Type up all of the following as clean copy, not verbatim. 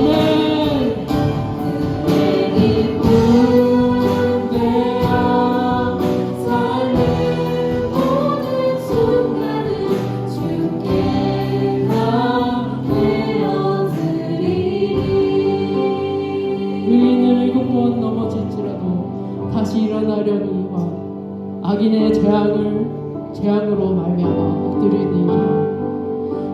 아멘. 그의 기쁨 되어 삶의 모든 순간을 주께 다 되어드리리. 의인은 7번 넘어질지라도 다시 일어나려니와 악인의 재앙으로 말미암아 엎드리니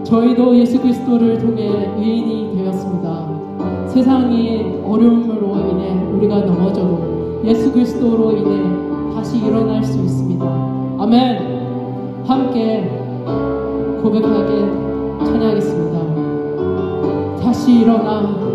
저희도 예수 그리스도를 통해 의인이 되었습니다. 세상이 어려움으로 인해 우리가 넘어져도 예수 그리스도로 인해 다시 일어날 수 있습니다. 아멘. 함께 고백하게 찬양하겠습니다. 다시 일어나.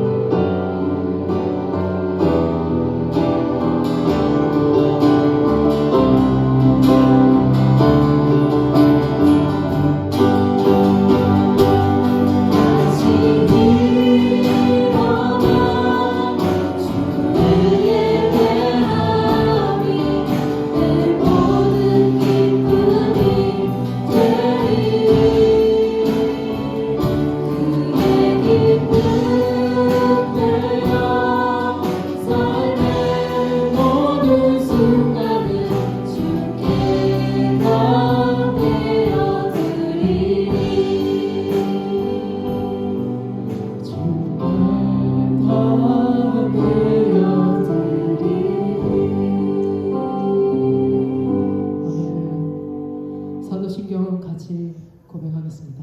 사도신경은 같이 고백하겠습니다.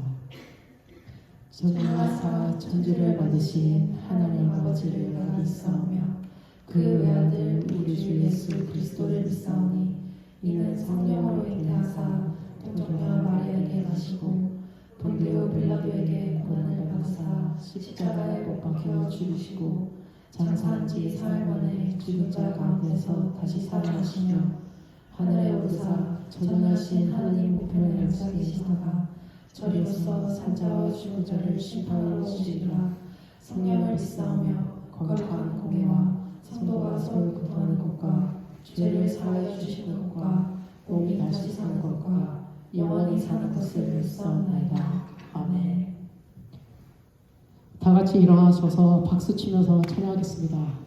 전능하사 천지를 만드신 하나님 아버지를 믿사오며 그 외아들 우리 주 예수 그리스도를 믿사오니 이는 성령으로 잉태하사 동정녀 마리아에게 나시고 본디오 빌라도에게 고난을 받으사 십자가에 못 박혀 죽으시고 장사한 지 사흘 만에 죽은 자 가운데서 다시 살아나시며 하늘에 오르사 전능하신 하나님 우편에 앉아 계시다가 저리로서 산자와 죽은 자를 심판하러 오시리라. 성령을 믿사오며 거룩한 공예와 성도가 서로 교통하는 것과 죄를 사하여 주시는 것과 몸이 다시 사는 것과 영원히 사는 것을 믿사옵나이다. 아멘. 다 같이 일어나셔서 박수 치면서 찬양하겠습니다.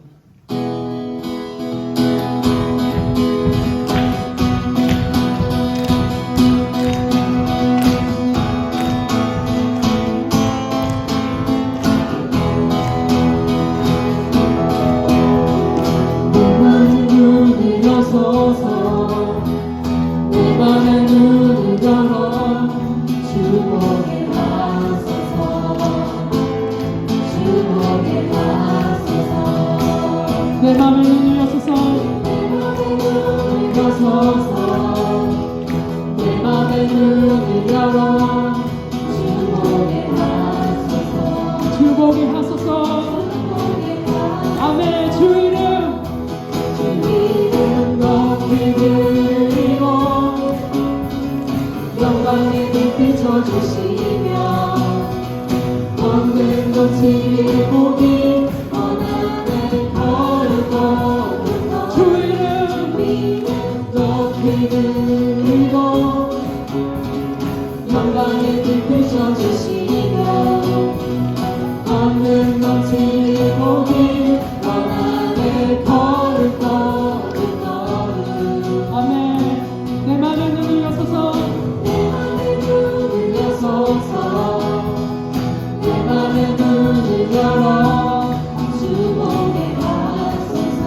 내 맘의 눈을 열어 주목에 하소서. 주목에 하소서. 내 맘의 눈을 여소서. 내 맘의 눈을 여소서. 내 맘의 눈을 열어 주목에 하소서. 주목에 하소서. 아멘. 주 이름 높이 들리고 영광의 빛 비춰주시며 얻는 것이 보기 원하는 거룩한 주 이름 높이 들리고 영광의 빛 비춰주시며 얻는 것이 보기 원하는 거룩한 내 맘의 눈을 여소서. 내 맘의 눈을 여소서. 내 맘의 눈을 열어 주목에 하소서.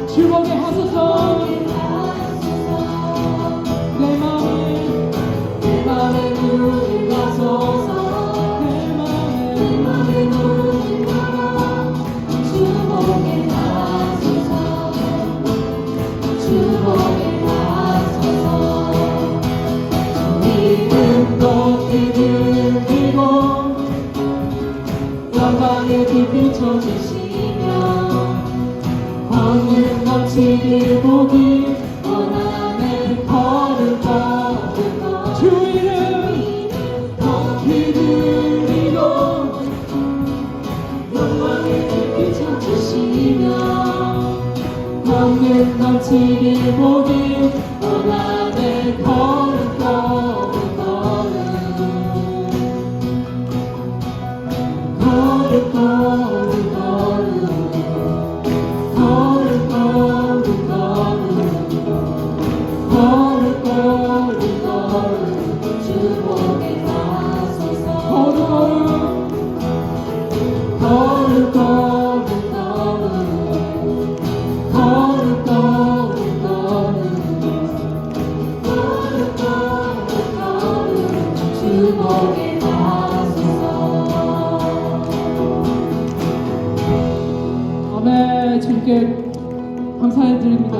주목에 하소서. 내 맘의 눈을 여소서. 내 맘의 눈을 열어 주목에 하소서. 주목에 높이 들리고 영광의 빛 비춰주시며 권능 넘치길 보기 원하는 거룩한 주 이름 높이 들리고 영광의 빛 비춰주시며 권능 넘치길 보기 원하는 거룩한 거룩한 네, 주님께 감사드립니다.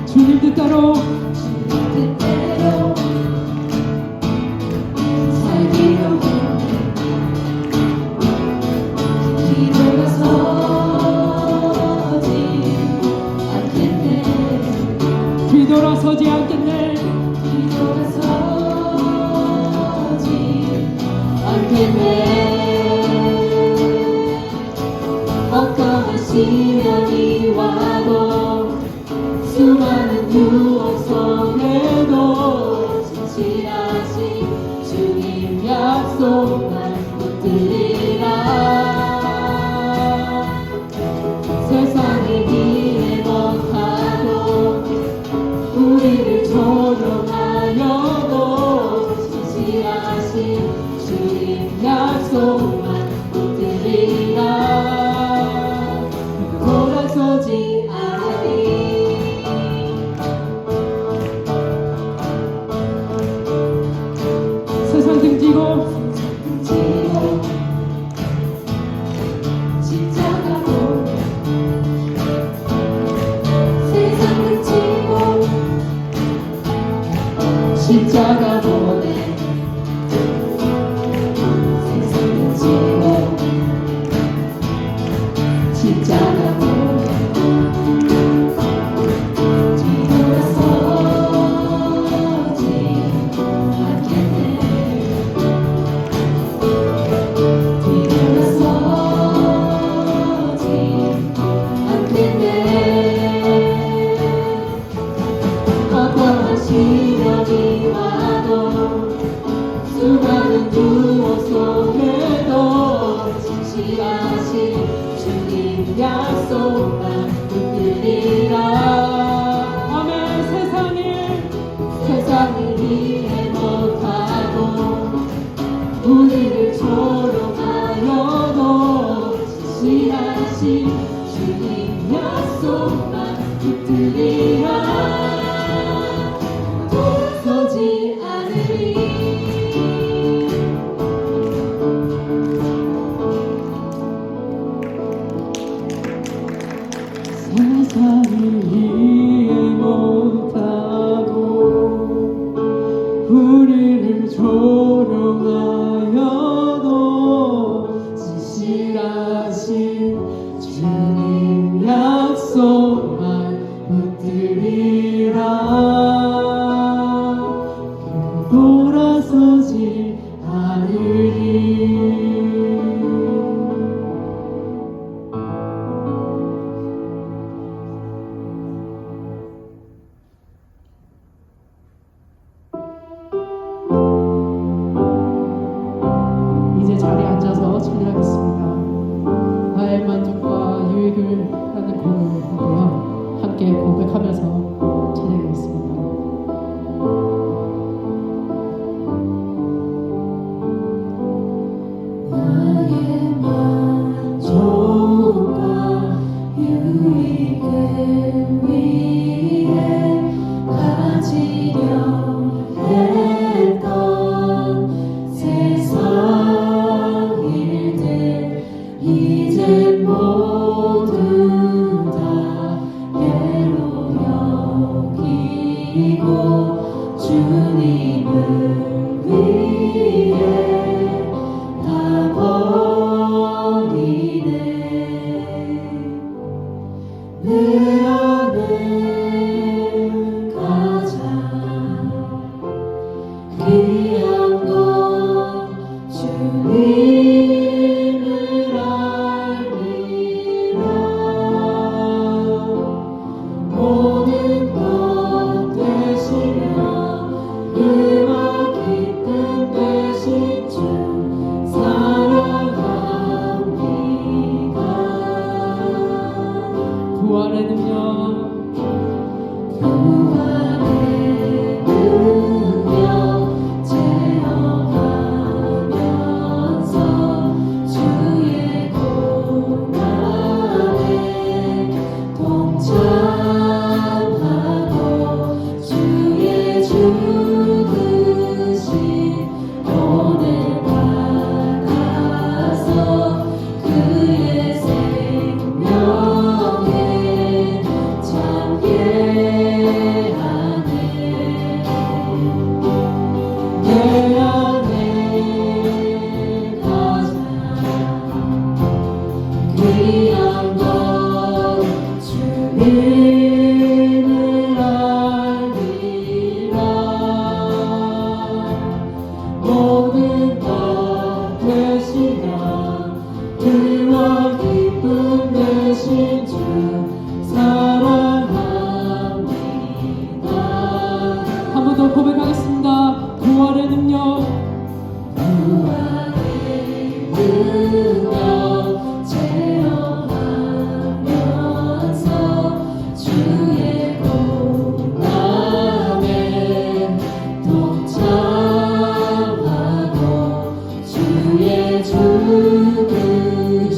주님 뜻대로 살기로 뒤돌아서지 않겠네. 어떠한 시련이 와도 수많은 유혹 속에도 진실하신 주님 약속만 붙들리라. 세상이 이해 못하고 우리를 조롱하려고 진실하신 주님 약속만 붙들리라. 돌아서지 않으리. 세상 등지고 십자가 보내 세상 등지고 십자가 보내 세상 등지고 십자가 보내 뒤돌아서지 않겠네. 어떠한 시련이 와도 수많은 유혹 속에도 진실하신 주님 약속만 붙들리라. 아멘. 세상을 이해 못하고 우리를 조롱하여도 진실하신 주님 약속만 붙들리라. 돌아서지 않으리. 세상을 이해 못하고 우리를 조롱하여도 진실하신 주님 약속만 붙들리라. 돌아서지 않으리. 이제 자리에 앉아서 찬양하겠습니다. 나의 만족과 유익을 하는 곡인데요. 함께 고백하면서 찬양하겠습니다. 나의 만족과 유익을 위해 가지려 했던 세상 일들 이제 모두 다 예로 여기고 주님을 위해 다 버리네. 내 안에 가장 귀한 건 주님을 주와 기쁨 되신 주 사랑합니다. 한 번 더 고백하겠습니다. 부활의 능력, 부활의 능력 체험하면서 주의 고난에 동참하고 주의 죽으심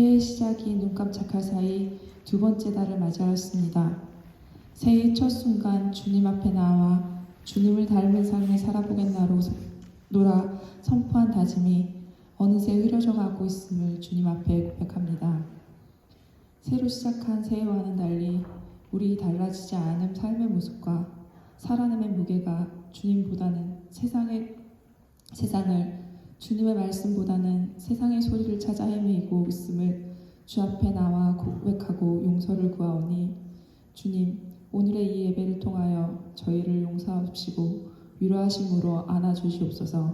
새해의 시작이 눈 깜짝할 사이 두 번째 달을 맞이하였습니다. 새해의 첫 순간 주님 앞에 나와 주님을 닮은 삶을 살아보겠노라 선포한 다짐이 어느새 흐려져 가고 있음을 주님 앞에 고백합니다. 새로 시작한 새해와는 달리 우리 달라지지 않은 삶의 모습과 살아남의 무게가 주님보다는 세상을 주님의 말씀보다는 세상의 소리를 찾아 헤매이고 있음을 주 앞에 나와 고백하고 용서를 구하오니 주님, 오늘의 이 예배를 통하여 저희를 용서하시고 위로하심으로 안아주시옵소서.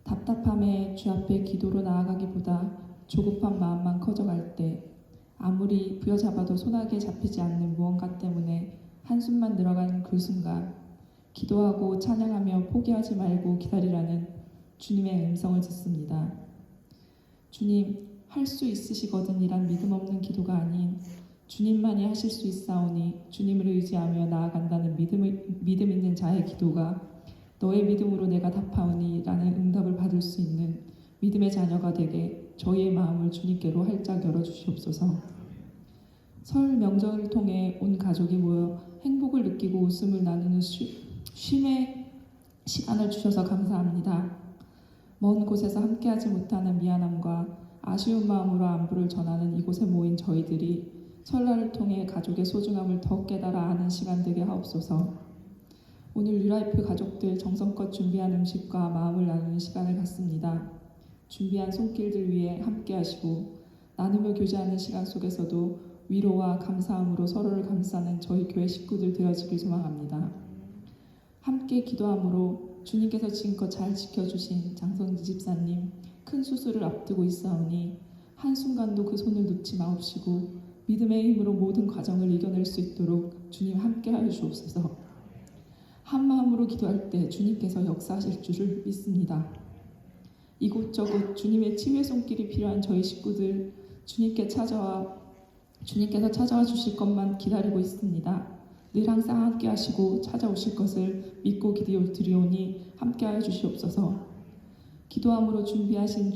답답함에 주 앞에 기도로 나아가기보다 조급한 마음만 커져갈 때 아무리 부여잡아도 손아귀에 잡히지 않는 무언가 때문에 한숨만 늘어가는 그 순간 기도하고 찬양하며 포기하지 말고 기다리라는 주님의 음성을 듣습니다. 주님, 할 수 있으시거든 이란 믿음 없는 기도가 아닌 주님만이 하실 수 있사오니 주님을 의지하며 나아간다는 믿음 있는 자의 기도가 너의 믿음으로 내가 답하오니 라는 응답을 받을 수 있는 믿음의 자녀가 되게 저희의 마음을 주님께로 활짝 열어주시옵소서. 설 명절을 통해 온 가족이 모여 행복을 느끼고 웃음을 나누는 쉼의 시간을 주셔서 감사합니다. 먼 곳에서 함께하지 못하는 미안함과 아쉬운 마음으로 안부를 전하는 이곳에 모인 저희들이 설날을 통해 가족의 소중함을 더 깨달아 아는 시간 되게 하옵소서. 오늘 뉴라이프 가족들 정성껏 준비한 음식과 마음을 나누는 시간을 갖습니다. 준비한 손길들 위해 함께하시고 나누며 교제하는 시간 속에서도 위로와 감사함으로 서로를 감싸는 저희 교회 식구들 되어지길 소망합니다. 함께 기도함으로 주님께서 지금껏 잘 지켜주신 장성지 집사님 큰 수술을 앞두고 있사오니 한순간도 그 손을 놓지 마옵시고 믿음의 힘으로 모든 과정을 이겨낼 수 있도록 주님 함께하여 주옵소서. 한마음으로 기도할 때 주님께서 역사하실 줄을 믿습니다. 이곳저곳 주님의 치유의 손길이 필요한 저희 식구들 주님께서 찾아와 주실 것만 기다리고 있습니다. 늘 항상 함께 하시고 찾아오실 것을 믿고 기도드리오니 함께하여 주시옵소서. 기도함으로 준비하신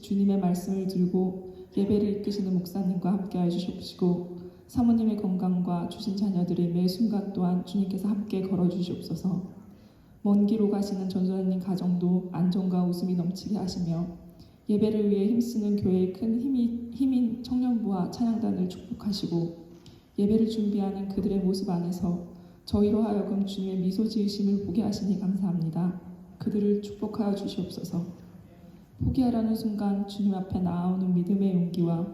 주님의 말씀을 들고 예배를 이끄시는 목사님과 함께하여 주시옵시고 사모님의 건강과 주신 자녀들의 매 순간 또한 주님께서 함께 걸어주시옵소서. 먼 길 오가시는 전도사님 가정도 안정과 웃음이 넘치게 하시며 예배를 위해 힘쓰는 교회의 큰 힘인 청년부와 찬양단을 축복하시고 예배를 준비하는 그들의 모습 안에서 저희로 하여금 주님의 미소 지으심을 보게 하시니 감사합니다. 그들을 축복하여 주시옵소서. 포기하라는 순간 주님 앞에 나아오는 믿음의 용기와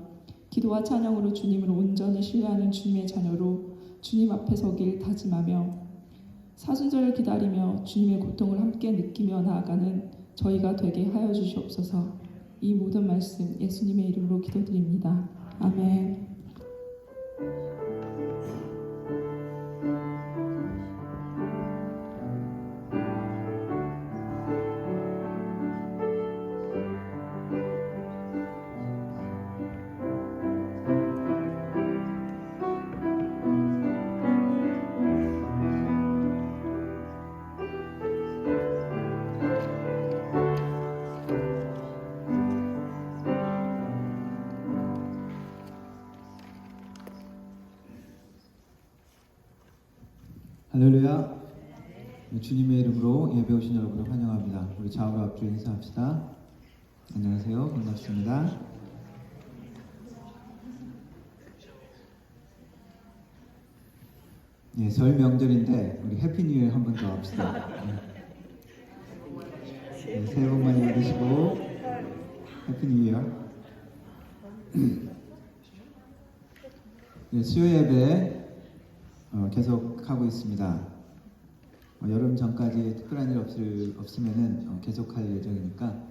기도와 찬양으로 주님을 온전히 신뢰하는 주님의 자녀로 주님 앞에 서길 다짐하며 사순절을 기다리며 주님의 고통을 함께 느끼며 나아가는 저희가 되게 하여 주시옵소서. 이 모든 말씀 예수님의 이름으로 기도드립니다. 아멘. 할렐루야. 주님의 이름으로 예배 오신 여러분을 환영합니다. 우리 좌우로 앞뒤로 인사합시다. 안녕하세요. 반갑습니다. 예, 설 명절인데 우리 해피 뉴 이어 한 번 더 합시다. 네, 새해 복 많이 받으시고 해피 뉴 이어. 네, 수요 예배 계속 하고 있습니다. 여름 전까지 특별한 일 없으면은 계속할 예정이니까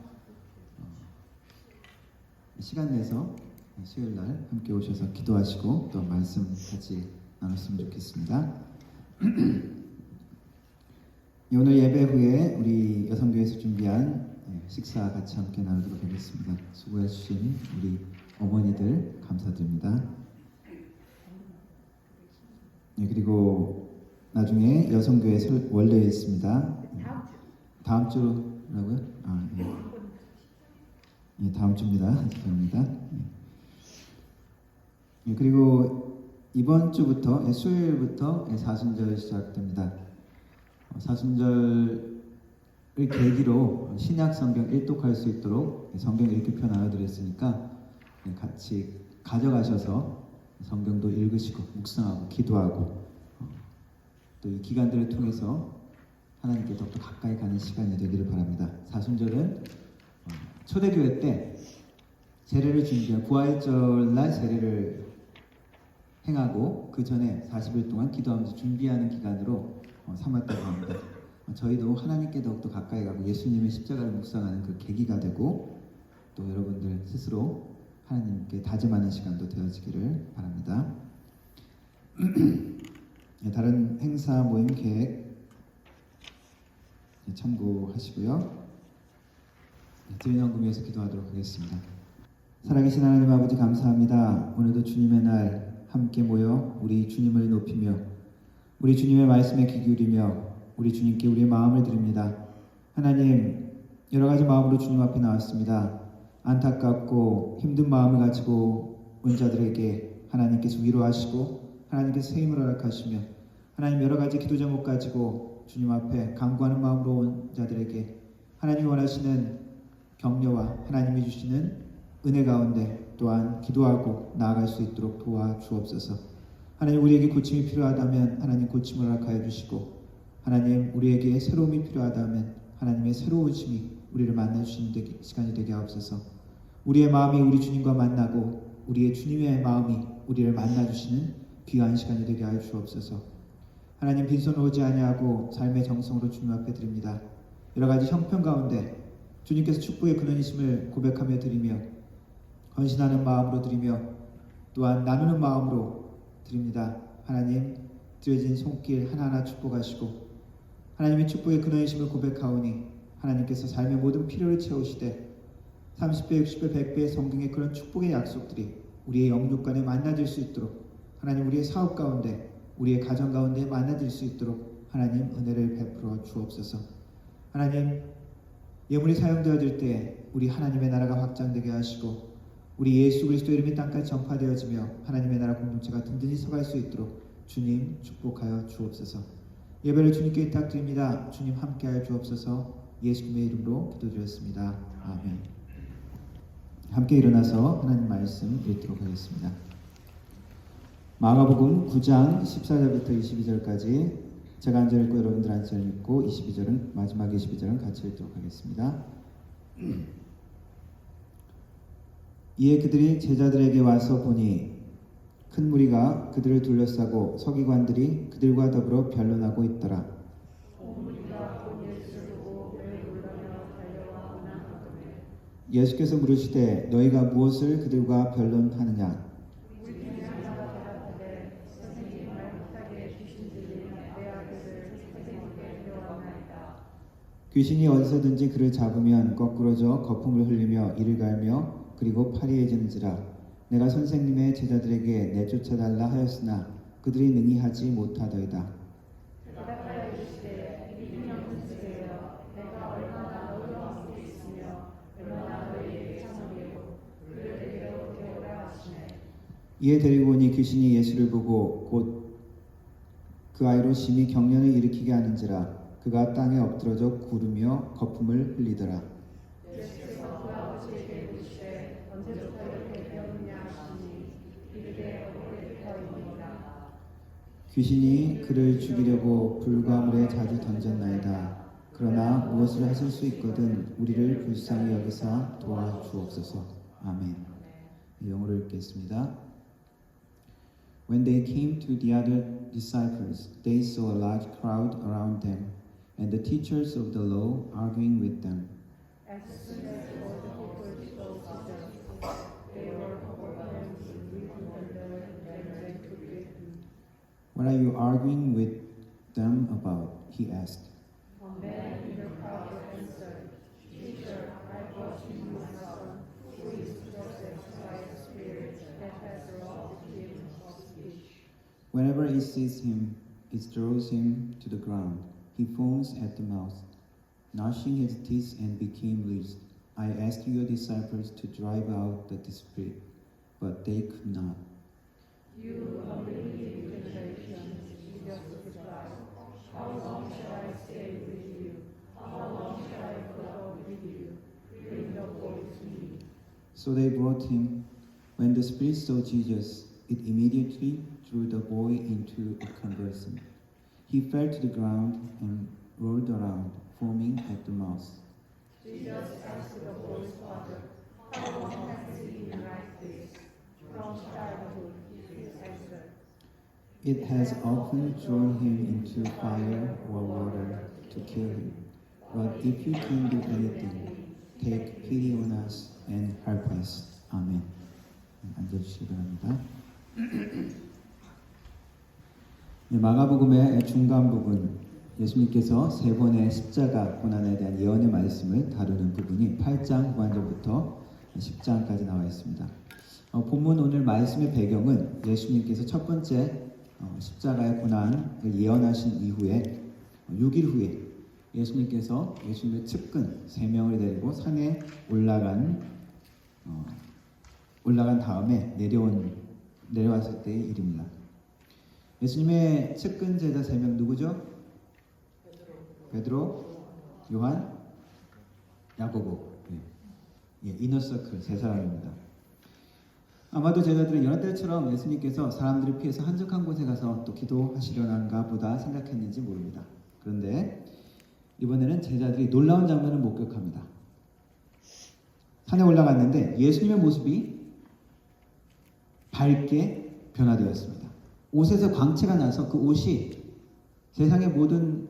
시간 내서 수요일 날 함께 오셔서 기도하시고 또 말씀 같이 나눴으면 좋겠습니다. 오늘 예배 후에 우리 여성교회에서 준비한 식사 같이 함께 나누도록 하겠습니다. 수고해 주신 우리 어머니들 감사드립니다. 그리고 나중에 여성교회 원래에 있습니다. 다음 주라고요? 예, 다음 주입니다. 죄송합니다. 그리고 이번 주부터 수요일부터 사순절 시작됩니다. 사순절을 계기로 신약 성경 일독할 수 있도록 성경 읽기표 나눠드렸으니까 같이 가져가셔서 성경도 읽으시고 묵상하고 기도하고 또 이 기간들을 통해서 하나님께 더욱더 가까이 가는 시간이 되기를 바랍니다. 사순절은 초대교회 때 세례를 준비한 부활절날 세례를 행하고 그 전에 40일 동안 기도하면서 준비하는 기간으로 삼았다고 합니다. 저희도 하나님께 더욱더 가까이 가고 예수님의 십자가를 묵상하는 그 계기가 되고 또 여러분들 스스로 하나님께 다짐하는 시간도 되어지기를 바랍니다. 다른 행사 모임 계획 참고하시고요. 드리는 위해서 기도하도록 하겠습니다. 살아계신 하나님 아버지 감사합니다. 오늘도 주님의 날 함께 모여 우리 주님을 높이며 우리 주님의 말씀에 귀 기울이며 우리 주님께 우리의 마음을 드립니다. 하나님, 여러 가지 마음으로 주님 앞에 나왔습니다. 안타깝고 힘든 마음을 가지고 온 자들에게 하나님께서 위로하시고 하나님께서 새 힘을 허락하시며 하나님 여러 가지 기도 제목 가지고 주님 앞에 간구하는 마음으로 온 자들에게 하나님이 원하시는 격려와 하나님이 주시는 은혜 가운데 또한 기도하고 나아갈 수 있도록 도와주옵소서. 하나님, 우리에게 고침이 필요하다면 하나님 고침을 허락하여 주시고 하나님, 우리에게 새로움이 필요하다면 하나님의 새로우심이 우리를 만나주시는 시간이 되게 하옵소서. 우리의 마음이 우리 주님과 만나고 우리의 주님의 마음이 우리를 만나주시는 귀한 시간이 되게 하여 주옵소서. 하나님, 빈손으로 오지 아니하고 삶의 정성으로 주님 앞에 드립니다. 여러 가지 형편 가운데 주님께서 축복의 근원이심을 고백하며 드리며 헌신하는 마음으로 드리며 또한 나누는 마음으로 드립니다. 하나님, 드려진 손길 하나하나 축복하시고 하나님의 축복의 근원이심을 고백하오니 하나님께서 삶의 모든 필요를 채우시되 30배, 60배, 100배의 성경의 그런 축복의 약속들이 우리의 영육 간에 만나질 수 있도록 하나님, 우리의 사업 가운데 우리의 가정 가운데 만나질 수 있도록 하나님 은혜를 베풀어 주옵소서. 하나님, 예물이 사용되어질 때 우리 하나님의 나라가 확장되게 하시고 우리 예수 그리스도 이름이 땅까지 전파되어지며 하나님의 나라 공동체가 든든히 서갈 수 있도록 주님 축복하여 주옵소서. 예배를 주님께 부탁드립니다. 주님 함께하여 주옵소서. 예수님의 이름으로 기도드렸습니다. 아멘. 함께 일어나서 하나님 말씀 읽도록 하겠습니다. 마가복음 9장 14절부터 22절까지 제가 한 절 읽고 여러분들 한 절 읽고 22절은 마지막 22절은 같이 읽도록 하겠습니다. 이에 그들이 제자들에게 와서 보니 큰 무리가 그들을 둘러싸고 서기관들이 그들과 더불어 변론하고 있더라. 예수께서 물으시되 너희가 무엇을 그들과 변론하느냐? 귀신이 어디서든지 그를 잡으면 거꾸러져 거품을 흘리며 이를 갈며 그리고 파리해지는지라. 내가 선생님의 제자들에게 내쫓아달라 하였으나 그들이 능히 하지 못하더이다. 이에 데리고 오니 귀신이 예수를 보고 곧 그 아이로 심히 경련을 일으키게 하는지라. 그가 땅에 엎드러져 구르며 거품을 흘리더라. 귀신이 그를 죽이려고 불과물에 자주 던졌나이다. 그러나 무엇을 하실 수 있거든 우리를 불쌍히 여기사 도와주옵소서. 아멘. 영어로 읽겠습니다. When they came to the other disciples, they saw a large crowd around them, and the teachers of the law arguing with them. What are you arguing with them about? He asked. Whenever he sees him, it throws him to the ground. He foams at the mouth, gnashing his teeth and became loose. I asked your disciples to drive out the spirit, but they could not. So they brought him. When the spirit saw Jesus, it immediately drew the boy into a convulsion. He fell to the ground and rolled around, foaming at the mouth. It has often thrown him into fire or water to kill him. But if you can do anything, take pity on us and help us. 아멘. 앉아주시기 바랍니다. 네, 마가복음의 중간 부분, 예수님께서 세 번의 십자가 고난에 대한 예언의 말씀을 다루는 부분이 8장 후반절부터 10장까지 나와 있습니다. 본문 오늘 말씀의 배경은 예수님께서 첫 번째 십자가의 고난을 예언하신 이후에 6일 후에 예수님께서 예수님의 측근 3명을 데리고 산에 올라간 다음에 내려왔을 때의 일입니다. 예수님의 측근 제자 3명 누구죠? 베드로, 요한, 야고보. 이너서클 세 사람입니다. 아마도 제자들은 여러 때처럼 예수님께서 사람들을 피해서 한적한 곳에 가서 또 기도하시려는가 보다 생각했는지 모릅니다. 그런데 이번에는 제자들이 놀라운 장면을 목격합니다. 산에 올라갔는데 예수님의 모습이 밝게 변화되었습니다. 옷에서 광채가 나서 그 옷이 세상의 모든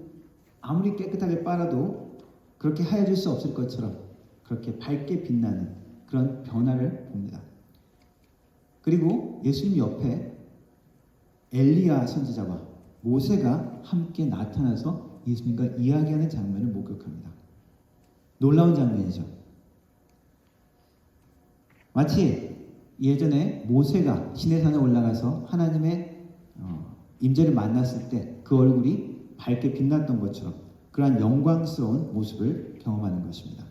아무리 깨끗하게 빨아도 그렇게 하얘질 수 없을 것처럼 그렇게 밝게 빛나는 그런 변화를 봅니다. 그리고 예수님 옆에 엘리야 선지자와 모세가 함께 나타나서 예수님과 이야기하는 장면을 목격합니다. 놀라운 장면이죠. 마치 예전에 모세가 시내산에 올라가서 하나님의 임재를 만났을 때 그 얼굴이 밝게 빛났던 것처럼 그러한 영광스러운 모습을 경험하는 것입니다.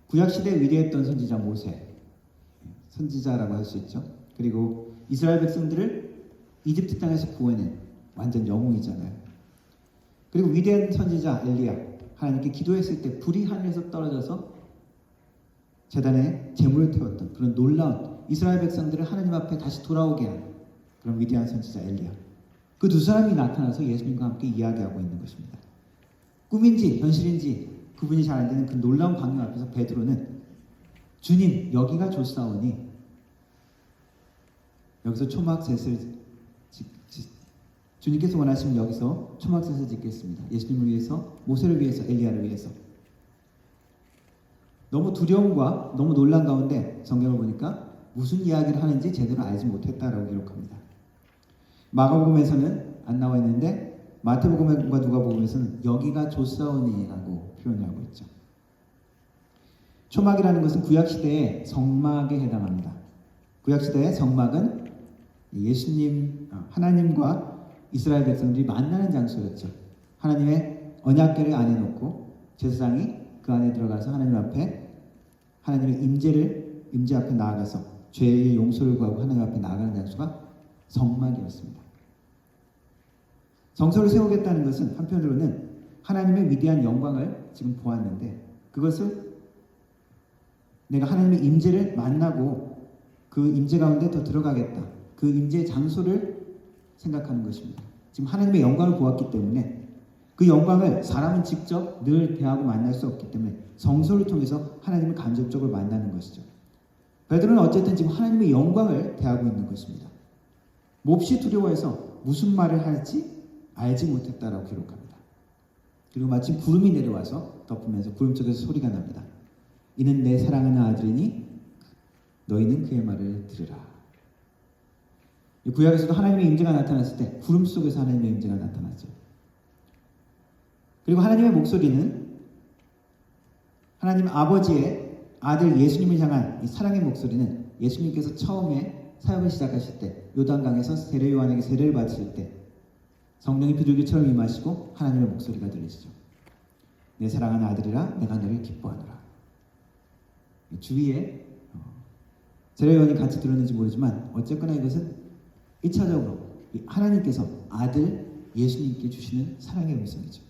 구약시대에 위대했던 선지자 모세, 선지자라고 할 수 있죠. 그리고 이스라엘 백성들을 이집트 땅에서 구해낸 완전 영웅이잖아요. 그리고 위대한 선지자 엘리야, 하나님께 기도했을 때 불이 하늘에서 떨어져서 제단에 제물을 태웠던 그런 놀라운 이스라엘 백성들을 하나님 앞에 다시 돌아오게 한 그런 위대한 선지자 엘리야. 그 두 사람이 나타나서 예수님과 함께 이야기하고 있는 것입니다. 꿈인지 현실인지 구분이 잘 안 되는 그 놀라운 광경 앞에서 베드로는 주님, 여기가 좋사오니 여기서 초막셋을 주님께서 원하시면 여기서 초막셋을 짓겠습니다. 예수님을 위해서, 모세를 위해서, 엘리야를 위해서. 너무 두려움과 너무 놀란 가운데 성경을 보니까 무슨 이야기를 하는지 제대로 알지 못했다라고 기록합니다. 마가복음에서는 안 나와 있는데 마태복음과 누가복음에서는 여기가 좋사오니라고 표현을 하고 있죠. 초막이라는 것은 구약시대의 성막에 해당합니다. 구약시대의 성막은 예수님, 하나님과 이스라엘 백성들이 만나는 장소였죠. 하나님의 언약궤를 안에 놓고 제사장이 그 안에 들어가서 하나님 앞에 하나님의 임재 앞에 나아가서 죄의 용서를 구하고 하나님 앞에 나아가는 장소가 성막이었습니다. 성소를 세우겠다는 것은 한편으로는 하나님의 위대한 영광을 지금 보았는데 그것을 내가 하나님의 임재를 만나고 그 임재 가운데 더 들어가겠다. 그 임재의 장소를 생각하는 것입니다. 지금 하나님의 영광을 보았기 때문에 그 영광을 사람은 직접 늘 대하고 만날 수 없기 때문에 성소를 통해서 하나님을 간접적으로 만나는 것이죠. 베드로는 어쨌든 지금 하나님의 영광을 대하고 있는 것입니다. 몹시 두려워해서 무슨 말을 할지 알지 못했다라고 기록합니다. 그리고 마침 구름이 내려와서 덮으면서 구름 속에서 소리가 납니다. 이는 내 사랑하는 아들이니 너희는 그의 말을 들으라. 구약에서도 하나님의 임재가 나타났을 때 구름 속에서 하나님의 임재가 나타났죠. 그리고 하나님의 목소리는 하나님 아버지의 아들 예수님을 향한 이 사랑의 목소리는 예수님께서 처음에 사역을 시작하실 때 요단강에서 세례 요한에게 세례를 받으실 때 성령이 비둘기처럼 임하시고 하나님의 목소리가 들리시죠. 내 사랑하는 아들이라 내가 너를 기뻐하노라. 주위에 세례 요한이 같이 들었는지 모르지만 어쨌거나 이것은 1차적으로 이 하나님께서 아들 예수님께 주시는 사랑의 음성이죠.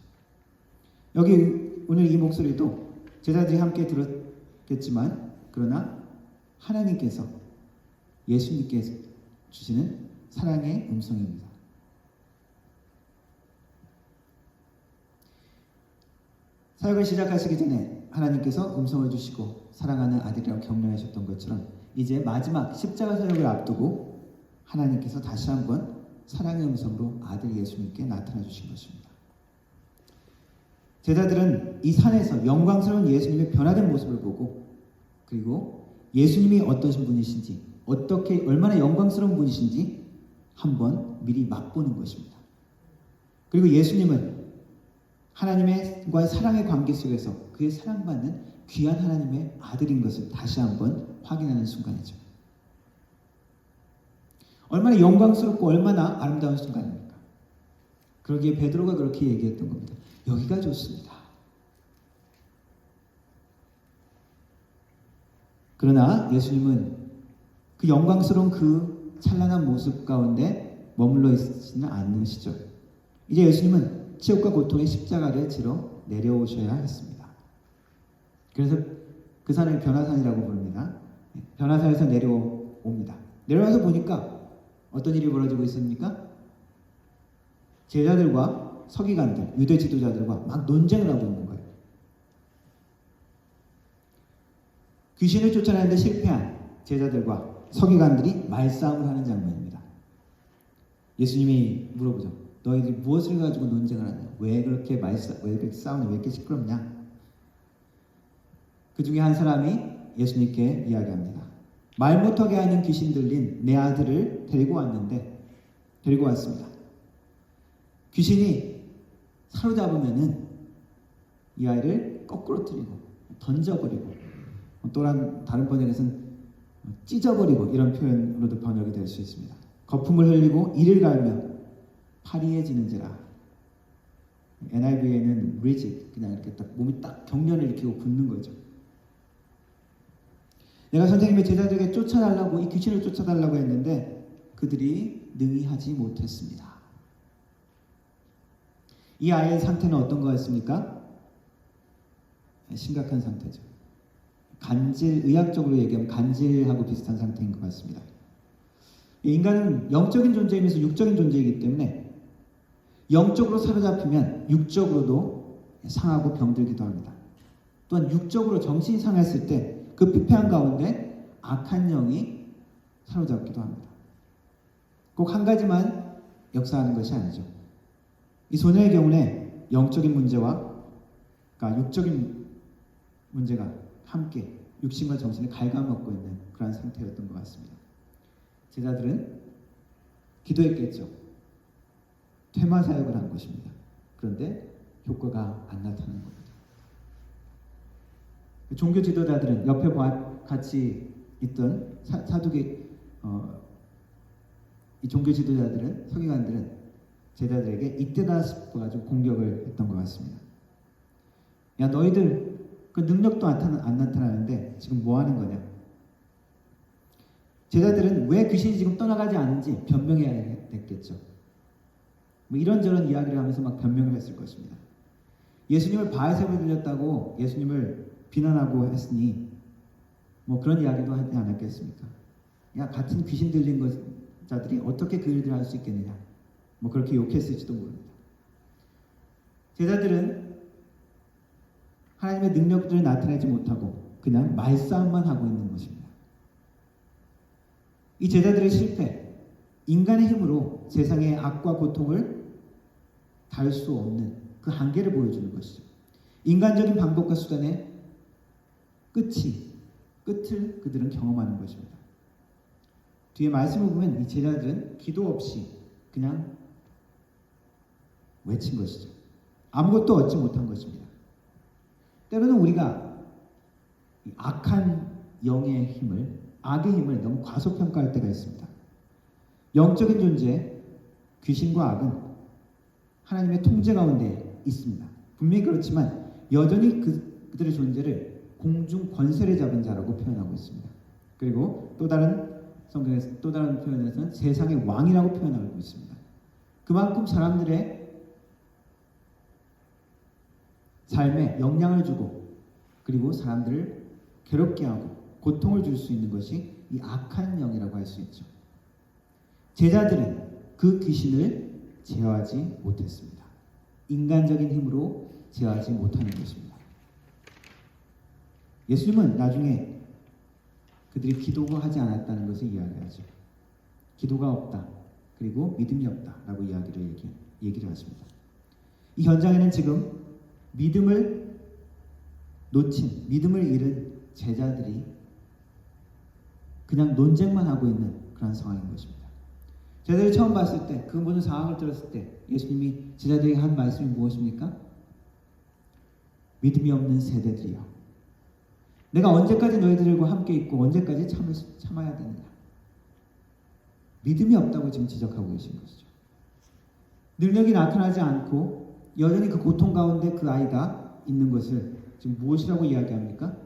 여기 오늘 이 목소리도 제자들이 함께 들었겠지만 그러나 하나님께서 예수님께 주시는 사랑의 음성입니다. 사역을 시작하시기 전에 하나님께서 음성을 주시고 사랑하는 아들이라고 격려하셨던 것처럼 이제 마지막 십자가 사역을 앞두고 하나님께서 다시 한번 사랑의 음성으로 아들 예수님께 나타나 주신 것입니다. 제자들은 이 산에서 영광스러운 예수님의 변화된 모습을 보고 그리고 예수님이 어떠신 분이신지 어떻게 얼마나 영광스러운 분이신지 한번 미리 맛보는 것입니다. 그리고 예수님은 하나님과의 사랑의 관계 속에서 그의 사랑받는 귀한 하나님의 아들인 것을 다시 한번 확인하는 순간이죠. 얼마나 영광스럽고 얼마나 아름다운 순간입니까? 그러기에 베드로가 그렇게 얘기했던 겁니다. 여기가 좋습니다. 그러나 예수님은 그 영광스러운 그 찬란한 모습 가운데 머물러 있지는 않으시죠. 이제 예수님은 치욕과 고통의 십자가를 지러 내려오셔야 했습니다. 그래서 그 산을 변화산이라고 부릅니다. 변화산에서 내려옵니다. 내려와서 보니까 어떤 일이 벌어지고 있습니까? 제자들과 서기관들, 유대 지도자들과 막 논쟁을 하고 있는 거예요. 귀신을 쫓아내는데 실패한 제자들과 서기관들이 말싸움을 하는 장면입니다. 예수님이 물어보죠. 너희들이 무엇을 가지고 논쟁을 하냐? 왜 그렇게 싸우냐? 왜 이렇게 시끄럽냐? 그 중에 한 사람이 예수님께 이야기합니다. 말 못하게 하는 귀신 들린 내 아들을 데리고 왔습니다. 귀신이 사로잡으면은 이 아이를 거꾸로뜨리고 던져버리고 또 다른 번역에서는 찢어버리고 이런 표현으로도 번역이 될 수 있습니다. 거품을 흘리고 이를 갈며 파리해지는지라. NIV에는 rigid, 그냥 이렇게 딱 몸이 딱 경련을 일으키고 붙는 거죠. 내가 선생님의 제자들에게 쫓아달라고 이 귀신을 쫓아달라고 했는데 그들이 능히 하지 못했습니다. 이 아이의 상태는 어떤 거였습니까? 심각한 상태죠. 의학적으로 얘기하면 간질하고 비슷한 상태인 것 같습니다. 인간은 영적인 존재이면서 육적인 존재이기 때문에 영적으로 사로잡히면 육적으로도 상하고 병들기도 합니다. 또한 육적으로 정신이 상했을 때 그 피폐한 가운데 악한 영이 사로잡기도 합니다. 꼭 한 가지만 역사하는 것이 아니죠. 이 소녀의 경우는 영적인 문제와 그러니까 육적인 문제가 함께 육신과 정신을 갉아먹고 있는 그런 상태였던 것 같습니다. 제자들은 기도했겠죠. 퇴마 사역을 한 것입니다. 그런데 효과가 안 나타나는 겁니다. 종교 지도자들은 옆에 같이 있던 이 종교 지도자들은 서기관들은 제자들에게 이때다 싶어가지고 공격을 했던 것 같습니다. 야 너희들 그 능력도 안 나타나는데 지금 뭐 하는 거냐? 제자들은 왜 귀신이 지금 떠나가지 않는지 변명해야 됐겠죠. 뭐 이런저런 이야기를 하면서 막 변명을 했을 것입니다. 예수님을 바알세바에 들렸다고 예수님을 비난하고 했으니 뭐 그런 이야기도 하지 않았겠습니까? 야 같은 귀신 들린 자들이 어떻게 그 일들을 할 수 있겠느냐? 뭐 그렇게 욕했을지도 모릅니다. 제자들은 하나님의 능력들을 나타내지 못하고 그냥 말싸움만 하고 있는 것입니다. 이 제자들의 실패, 인간의 힘으로 세상의 악과 고통을 닿을 수 없는 그 한계를 보여주는 것이죠. 인간적인 방법과 수단의 끝을 그들은 경험하는 것입니다. 뒤에 말씀을 보면 이 제자들은 기도 없이 그냥 외친 것이죠. 아무것도 얻지 못한 것입니다. 때로는 우리가 악한 악의 힘을 너무 과소평가할 때가 있습니다. 영적인 존재, 귀신과 악은 하나님의 통제 가운데 있습니다. 분명히 그렇지만 여전히 그들의 존재를 공중 권세를 잡은 자라고 표현하고 있습니다. 그리고 또 다른 성경에서 또 다른 표현에서는 세상의 왕이라고 표현하고 있습니다. 그만큼 사람들의 삶에 영향을 주고 그리고 사람들을 괴롭게 하고 고통을 줄 수 있는 것이 이 악한 영이라고 할 수 있죠. 제자들은 그 귀신을 제어하지 못했습니다. 인간적인 힘으로 제어하지 못하는 것입니다. 예수님은 나중에 그들이 기도하지 않았다는 것을 이야기하죠. 기도가 없다. 그리고 믿음이 없다. 라고 얘기를 하십니다. 이 현장에는 지금 믿음을 놓친, 믿음을 잃은 제자들이 그냥 논쟁만 하고 있는 그런 상황인 것입니다. 제자들이 처음 봤을 때, 그 모든 상황을 들었을 때 예수님이 제자들에게 한 말씀이 무엇입니까? 믿음이 없는 세대들이여, 내가 언제까지 너희들과 함께 있고 언제까지 참아야 되느냐. 믿음이 없다고 지금 지적하고 계신 것이죠. 능력이 나타나지 않고 여전히 그 고통 가운데 그 아이가 있는 것을 지금 무엇이라고 이야기합니까?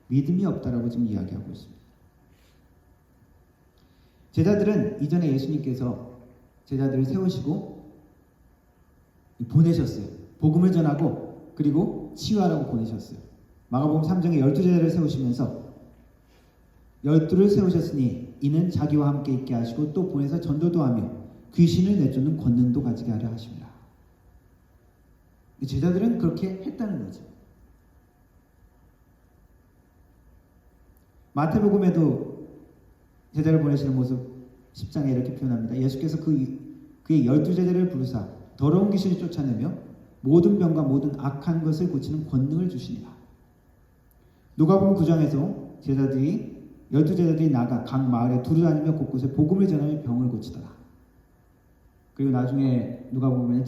믿음이 없다라고 지금 이야기하고 있습니다. 제자들은 이전에 예수님께서 제자들을 세우시고 보내셨어요. 복음을 전하고 그리고 치유하라고 보내셨어요. 마가복음 3장에 12제자를 세우시면서 12를 세우셨으니 이는 자기와 함께 있게 하시고 또 보내서 전도도 하며 귀신을 내쫓는 권능도 가지게 하려 하십니다. 제자들은 그렇게 했다는 거죠. 마태복음에도 제자를 보내시는 모습 10장에 이렇게 표현합니다. 예수께서 그의 12제자를 부르사 더러운 귀신을 쫓아내며 모든 병과 모든 악한 것을 고치는 권능을 주시니라. 누가복음 9장에서 12제자들이 나가 각 마을에 두루다니며 곳곳에 복음을 전하며 병을 고치더라. 그리고 나중에 누가복음에는